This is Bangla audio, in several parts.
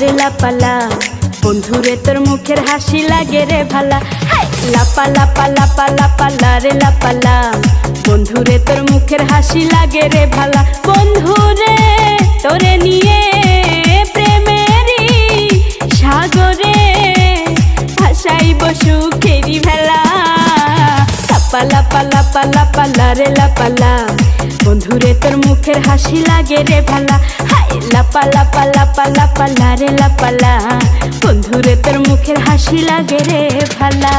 রে লাপালা বন্ধুরে তোর মুখের হাসি লাগে রে ভালা। লাপা লাপা লাপা লাপালা রে লাপালা বন্ধুরে তোর মুখের হাসি লাগে রে ভালা। বন্ধুরে তোরে নিয়ে প্রেমেরই সাগরে ভাসাইব সুখেরি ভেলা। লাপা লাপা লাপা লাপালা রে লাপালা বন্ধুরে তোর মুখের হাসি লাগে রে ভালা। লাপা লাপা লাপা লাপালা রে লাপালা বন্ধুরে তোর মুখের হাসি লাগে রে ভালা।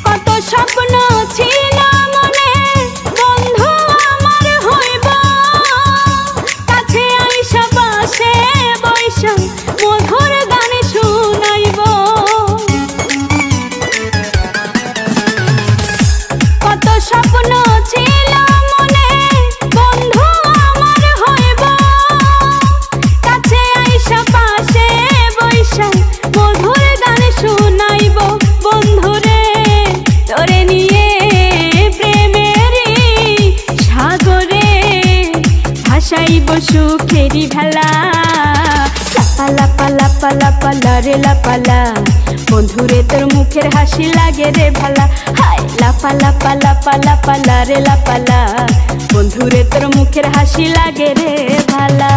কত স্বপ্ন ছিল মনে বন্ধু আমার হইব, কাছে আইসা পাশে বৈশা মধুর গান শুনাইব। কত স্বপ্ন ছিল মনে বন্ধু আমার হইব, কাছে আইসা পাশে বৈশা মধুর গান শুনাইব। বন্ধুরে তোরে নিয়ে প্রেমেরই সাগরে ভাসাইব সুখেরি ভেলা। লাপা লাপা লাপা লাপালা রে লাপালা বন্ধুরে তোর মুখের হাসি লাগে রে ভালা। লাপা লাপা লাপা লাপালা রে লাপালা বন্ধুরে তোর মুখের হাসি লাগে রে ভালা।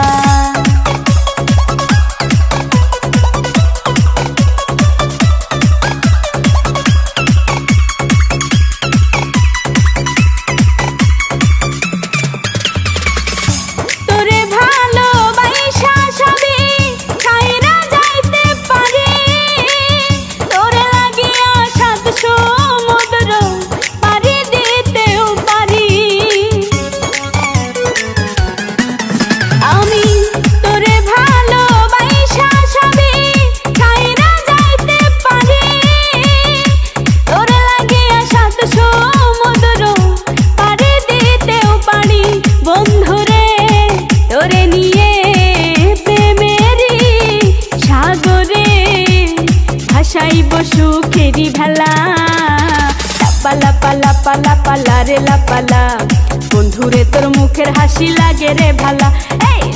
ভাসাইব সুখেরি ভেলা। লাপা লাপা লাপা লাপালা রে লাপালা বন্ধুরে তোর মুখের হাসি লাগে রে ভালা।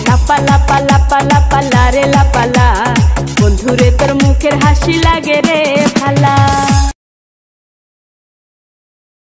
লাপা লাপা লাপা লাপালা রে লাপালা বন্ধুরে তোর মুখের হাসি লাগে রে ভালা।